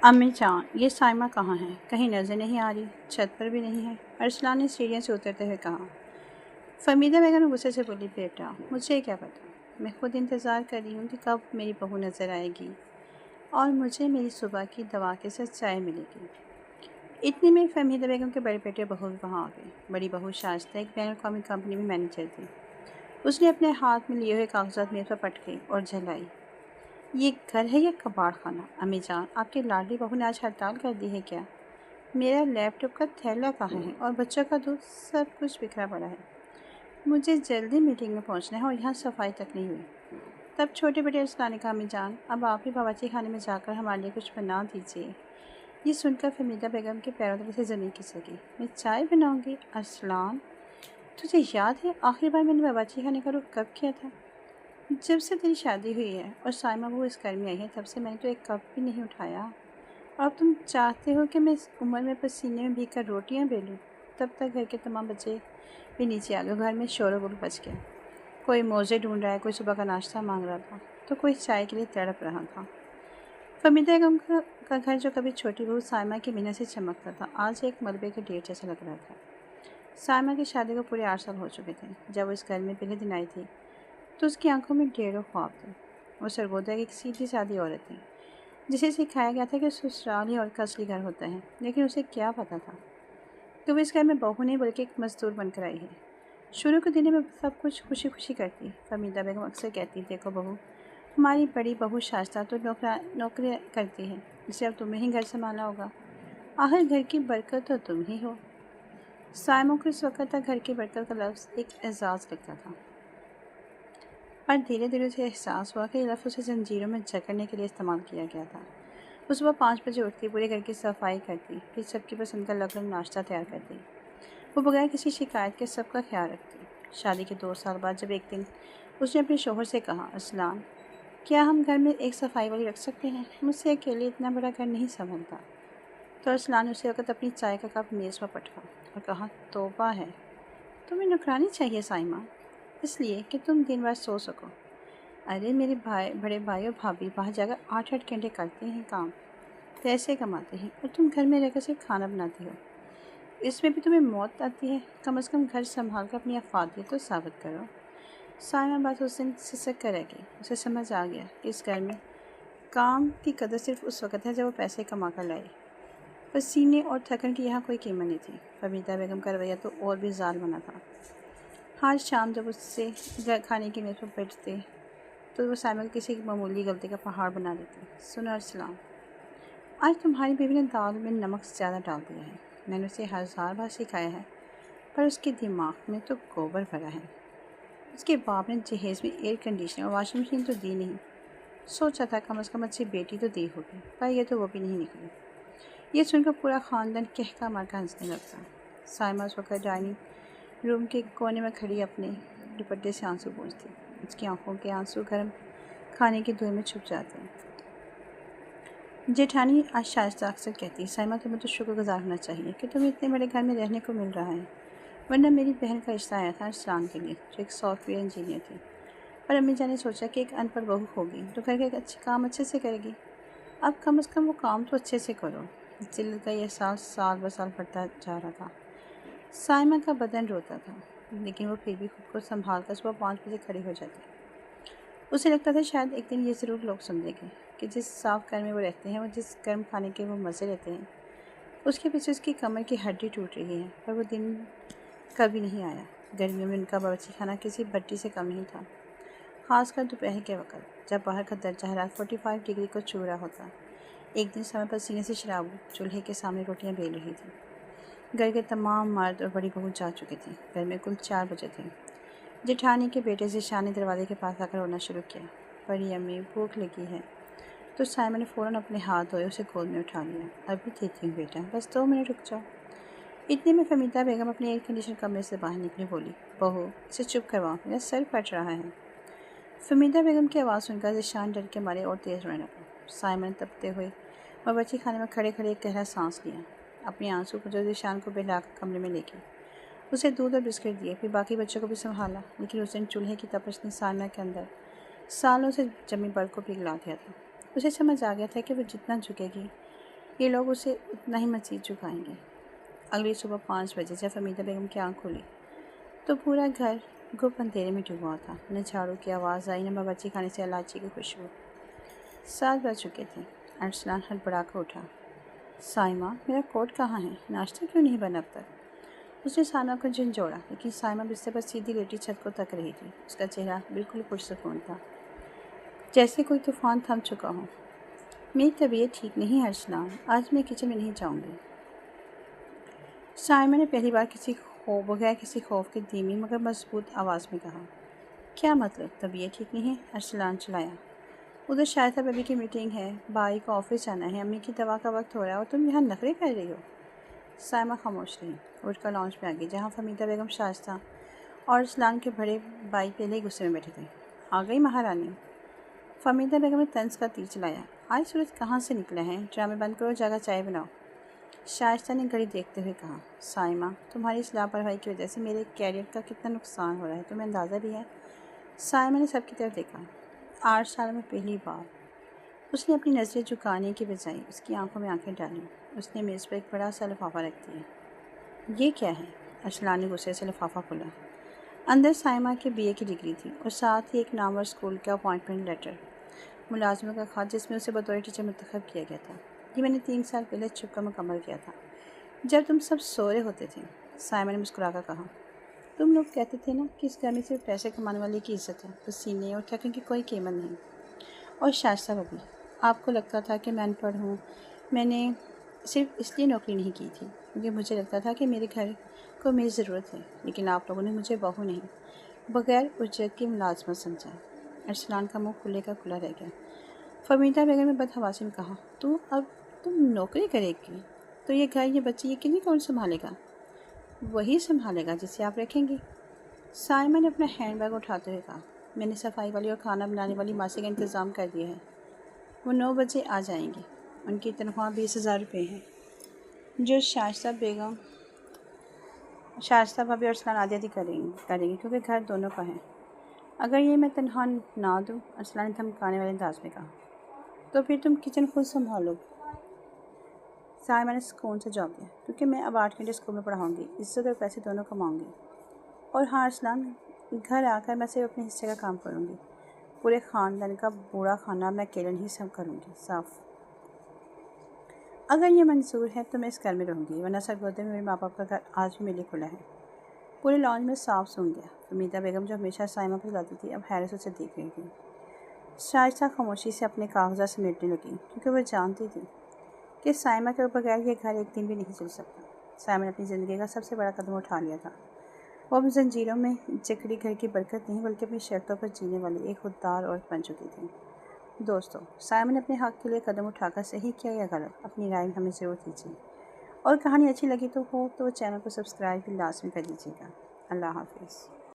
अम्मी जान, ये साइमा कहाँ है? कहीं नज़र नहीं आ रही, छत पर भी नहीं है। अरसलान ने सीढ़ियों से उतरते हुए कहा। फमीदा बेगम गुस्से से बोली, बेटा मुझे क्या पता, मैं खुद इंतज़ार कर रही हूँ कि कब मेरी बहू नज़र आएगी और मुझे मेरी सुबह की दवा के साथ चाय मिलेगी। इतने में फमीदा बेगम के बड़े बेटे बहू भी वहाँ आ गए। बड़ी बहू शाइस्ता एक बैन अवी कंपनी में मैनेजर थी। उसने अपने हाथ में लिए हुए कागजात मेज़ पर पटके और झलाई। ये घर है या कबाड़ खाना? अम्मी जान, आपकी लाडली बहू ने आज हड़ताल कर दी है क्या? मेरा लैपटॉप का थैला कहाँ है और बच्चों का दूध? सब कुछ बिखरा पड़ा है। मुझे जल्दी मीटिंग में पहुंचना है और यहाँ सफाई तक नहीं हुई। तब छोटे बेटे अरसलान ने कहा, अम्मी जान, अब आप ही बावर्ची खाने में जाकर हमारे लिए कुछ बना दीजिए। ये सुनकर फमीदा बेगम के पैरों तले से ज़मीन खिसकी। मैं चाय बनाऊंगी? अरसलान, तुझे याद है आखिरी बार मैंने बावर्ची खाने का रुख कब किया था? जब से तेरी शादी हुई है और साइमा वो इस घर में आई है, तब से मैंने तो एक कप भी नहीं उठाया। और अब तुम चाहते हो कि मैं इस उम्र में पसीने में भीग कर रोटियाँ बेलूँ? तब तक घर के तमाम बच्चे भी नीचे आ गए। घर में शोर गुल बच गया। कोई मोजे ढूंढ रहा है, कोई सुबह का नाश्ता मांग रहा था, तो कोई चाय के लिए तड़प रहा था। फमीदा बेगम का घर, जो कभी छोटी बहू साइमा की मिन्नत से चमकता था, आज एक मलबे के ढेर जैसा लग रहा था। साइमा की शादी को पूरे 8 साल हो चुके थे। जब वो इस घर में पहले दिन आई थी तो उसकी आंखों में ढेरों ख्वाब थे। वो सरगोदा की एक सीधी सादी औरत थी, जिसे सिखाया गया था कि ससुराल ही औरत का असली घर होता है। लेकिन उसे क्या पता था कि वो इस घर में बहू नहीं बल्कि एक मजदूर बनकर आई है। शुरू के दिनों में सब कुछ खुशी खुशी करती। फमीदा बेगम अक्सर कहती, देखो बहू, हमारी बड़ी बहू शाइस्ता तो नौकरी करती है, इसे अब तुम्हें ही घर संभालना होगा। आखिर घर की बरकत तो तुम ही हो। साइमों को इस वक्त तक घर की बरकत का लफ्ज़ एक एजाज़ लगता था, पर धीरे धीरे उसे एहसास हुआ कि ये लफ्ज़ उसे जंजीरों में जकड़ने के लिए इस्तेमाल किया गया था। वो सुबह 5 बजे उठती, पूरे घर की सफाई करती, फिर सबकी पसंद का अलग अलग नाश्ता तैयार करती। वो बगैर किसी शिकायत के सबका ख्याल रखती। शादी के 2 साल बाद जब एक दिन उसने अपने शोहर से कहा, असलान, क्या हम घर में एक सफाई वाली रख सकते हैं? मुझसे अकेले इतना बड़ा घर नहीं संभलता। तो असलान ने उसी वक्त अपनी चाय का कप मेज़ पर पटका और कहा, तौबा है, तुम्हें नौकरानी चाहिए साइमा, इसलिए कि तुम दिन भर सो सको। अरे मेरे बड़े भाई और भाभी बाहर जाकर 8-8 घंटे करते हैं काम, पैसे कमाते हैं, और तुम घर में रहकर सिर्फ खाना बनाती हो। इसमें भी तुम्हें मौत आती है। कम से कम घर संभाल कर अपनी अफादियत तो साबित करो। साइमा बात उस दिन सिसक कर रह गई। उसे समझ आ गया कि इस घर में काम की कदर सिर्फ उस वक्त है जब वो पैसे कमा कर लाए। पसीने और थकन की यहाँ कोई कीमत नहीं थी। फमीदा बेगम का रवैया तो और भी ज़ालिमाना था। हर शाम जब उससे खाने की मेज़ पर बैठते तो वो साइमा को किसी मामूली गलती का पहाड़ बना देती। सुनो अरसलान, आज तुम्हारी बीवी ने दाल में नमक ज़्यादा डाल दिया है। मैंने उसे 1000 बार सिखाया है, पर उसके दिमाग में तो गोबर भरा है। उसके बाप ने जहेज़ में एयर कंडीशनर और वॉशिंग मशीन तो दी नहीं। सोचा था कम से कम अच्छी बेटी तो दी होगी, पर यह तो वो भी नहीं निकली। ये सुनकर पूरा ख़ानदान कहका मार कर हंसने लगता। साइमा उस वक्त डाइनिंग रूम के कोने में खड़ी अपने दुपट्टे से आंसू पोंछती। उसकी आंखों के आंसू गर्म खाने के धुएं में छुप जाते हैं। जेठानी आज शाइस्ता अक्सर कहती, साइमा, तुम्हें तो शुक्रगुजार होना चाहिए कि तुम्हें इतने बड़े घर में रहने को मिल रहा है, वरना मेरी बहन का रिश्ता आया था अरसलान के लिए, जो एक सॉफ्टवेयर इंजीनियर थी। पर अम्मी जान ने सोचा कि एक अनपढ़ बहू होगी तो घर के अच्छे काम अच्छे से करेगी। अब कम से कम वो काम तो अच्छे से करो। जिल्लत का यह एहसास साल ब साल बढ़ता जा रहा था। साइमा का बदन रोता था, लेकिन वो फिर भी खुद को संभाल कर सुबह 5 बजे खड़ी हो जाती। उसे लगता था शायद एक दिन ये ज़रूर लोग समझेंगे कि जिस साफ घर में वो रहते हैं और जिस गर्म खाने के वो मज़े लेते हैं, उसके पीछे उसकी कमर की हड्डी टूट रही है। पर वो दिन कभी नहीं आया। गर्मियों में उनका बावर्ची खाना किसी भट्टी से कम नहीं था, खासकर दोपहर के वक़्त जब बाहर का दर्जा हरारत 45 डिग्री को छू रहा होता। एक दिन समय पर सीने से शराबू चूल्हे के सामने रोटियां बेल रही थी। घर के तमाम मर्द और बड़ी बहू जा चुके थे। घर में कुल 4 बजे थे। जेठानी के बेटे ज़ीशान ने दरवाजे के पास आकर रोना शुरू किया, बड़ी अम्मी, भूख लगी है। तो साइमा ने फ़ौरन अपने हाथ धोए उसे गोद में उठा लिया। अभी देती हूँ बेटा, बस 2 मिनट रुक जाओ। इतने में फमीदा बेगम अपने एयर कंडीशन कमरे से बाहर निकली, बोली, बहू, इसे चुप करवाओ, मेरा सर फट रहा है। फमीदा बेगम की आवाज़ सुनकर ज़ीशान डर के मारे और तेज़ रोने लगा। साइमा ने तपते हुए बावर्ची खाने में खड़े खड़े एक गहरा सांस लिया। अपने आंसू को जो ज़ीशान को बहलाकर कमरे में लेके उसे दूध और बिस्किट दिए, फिर बाकी बच्चों को भी संभाला। लेकिन उस दिन चूल्हे की तपश ने साइमा के अंदर سالوں سے جمی بر کو پگھلا دیا تھا۔ اسے سمجھ آ گیا تھا کہ وہ جتنا جھکے گی یہ لوگ اسے اتنا ہی مزید جھکائیں گے۔ اگلی صبح 5 بجے جب حمیدہ بیگم کی آنکھ کھلی تو پورا گھر گپ اندھیرے میں ڈوبا تھا۔ نہ جھاڑو کی آواز آئی، نہ باورچی خانے سے الائچی کی خوشبو۔ 7 بج چکے تھے۔ ارسلان ہڑبڑا کر اٹھا۔ سائمہ، میرا کوٹ کہاں ہے؟ ناشتہ کیوں نہیں بنا اب تک؟ اس نے سائمہ کو جھنجھوڑا، لیکن سائمہ بستر پر سیدھی لیٹی چھت کو تک رہی تھی۔ اس کا چہرہ بالکل پرسکون تھا، جیسے کوئی طوفان تھم چکا ہو۔ میری طبیعت ٹھیک نہیں ہے ارسلان، آج میں کچن میں نہیں جاؤں گی۔ سائمہ نے پہلی بار بغیر کسی خوف کے دھیمی مگر مضبوط آواز میں کہا۔ کیا مطلب طبیعت ٹھیک نہیں ہے؟ ارسلان چلایا۔ ادھر شائستہ بھابی کی میٹنگ ہے، بھائی کو آفس جانا ہے، امی کی دوا کا وقت ہو رہا ہے اور تم یہاں نخرے کر رہی ہو۔ سائمہ خاموش رہی، اٹھ کر لاؤنج میں آ گئی جہاں فہمیدہ بیگم، شائستہ اور ارسلان کے بڑے بھائی پہلے ہی غصے میں بیٹھے تھے۔ آ گئی مہارانی؟ فہمیدہ بیگم نے طنز کا تیر چلایا۔ آج سورج کہاں سے نکلا ہے؟ ڈرامے بند کرو، جا کر چائے بناؤ۔ شائستہ نے گھڑی دیکھتے ہوئے کہا۔ سائمہ، تمہاری اس لاپرواہی کی وجہ سے میرے کیریئر کا کتنا نقصان ہو رہا ہے تمہیں اندازہ بھی ہے؟ سائمہ نے سب کی طرف دیکھا۔ 8 سالوں میں پہلی بار اس نے اپنی نظریں جھکانے کی بجائے اس کی آنکھوں میں آنکھیں ڈالیں۔ اس نے میز پر ایک بڑا سا لفافہ رکھ دیا۔ یہ کیا ہے؟ ارسلان نے غصے سے لفافہ کھولا۔ اندر سائمہ کے BA کی ڈگری تھی اور ساتھ ہی ایک نامور اسکول کا اپائنٹمنٹ لیٹر، ملازمت کا خط جس میں اسے بطور ٹیچر منتخب کیا گیا تھا۔ یہ میں نے 3 سال پہلے چھپ کر مکمل کیا تھا، جب تم سب سو رہے ہوتے تھے۔ سائمہ نے مسکرا کر کہا۔ تم لوگ کہتے تھے نا کہ اس گھر میں صرف پیسے کمانے والے کی عزت ہے، پسینے اور تھکن کی کوئی قیمت نہیں۔ اور شائستہ بھابی، آپ کو لگتا تھا کہ میں ان پڑھ ہوں۔ میں نے صرف اس لیے نوکری نہیں کی تھی کیونکہ مجھے لگتا تھا کہ میرے گھر کو میری ضرورت ہے، لیکن آپ لوگوں نے مجھے بہو نہیں، بغیر اجرت کی ملازمت سمجھا۔ ارسلان کا منہ کھلے کا کھلا رہ گیا۔ فہمیدہ بیگم نے بدحواسی میں کہا۔ اب تم نوکری کرے گی تو یہ گھر، یہ بچے، یہ کنی کون سنبھالے گا؟ وہی سنبھالے گا جسے آپ رکھیں گی۔ سائمہ نے اپنا ہینڈ بیگ اٹھاتے ہوئے کہا۔ میں نے صفائی والی اور کھانا بنانے والی ماسی کا انتظام کر دیا ہے، وہ 9 بجے آ جائیں گی۔ ان کی تنخواہ 20,000 روپے ہے، جو شائستہ بھابی اور ارسلان آدھی آدھی کریں گے کیونکہ گھر دونوں کا ہے۔ اگر یہ میں تنخواہ نہ دوں، ارسلان نے دھمکانے والے انداز میں کہا، تو پھر تم کچن خود سنبھالو گے۔ سائمہ نے سکون سے جواب دیا، کیونکہ میں اب 8 گھنٹے اسکول میں پڑھاؤں گی، عزت اور پیسے دونوں کماؤں گی۔ اور ہاں ارسلان، گھر آ کر میں صرف اپنے حصے کا کام کروں گی، پورے خاندان کا بوڑھا کھانا میں اکیلے نہیں سب کروں گی، صاف۔ اگر یہ منظور ہے تو میں اس گھر میں رہوں گی، ورنہ سرگودے میں میرے ماں باپ کا گھر آج بھی میرے لیے کھلا ہے۔ پورے لاؤنج میں صاف سن گیا۔ فہمیدہ بیگم جو ہمیشہ سائمہ کو بلاتی تھی اب حیرت سے اسے دیکھ رہی تھی۔ شائستہ خاموشی سے اپنے کاغذات سمیٹنے لگی کیونکہ وہ جانتی تھی کہ سائمہ کے بغیر یہ گھر ایک دن بھی نہیں چل سکتا۔ سائمہ نے اپنی زندگی کا سب سے بڑا قدم اٹھا لیا تھا۔ وہ اب زنجیروں میں جکڑی گھر کی برکت نہیں بلکہ اپنی شرطوں پر جینے والی ایک خوددار عورت بن چکی تھی۔ دوستو، سائمہ نے اپنے حق کے لیے قدم اٹھا کر صحیح کیا یا غلط، اپنی رائے ہمیں ضرور دیجیے، اور کہانی اچھی لگی تو چینل کو سبسکرائب بھی لازمی کر دیجیے گا۔ اللہ حافظ۔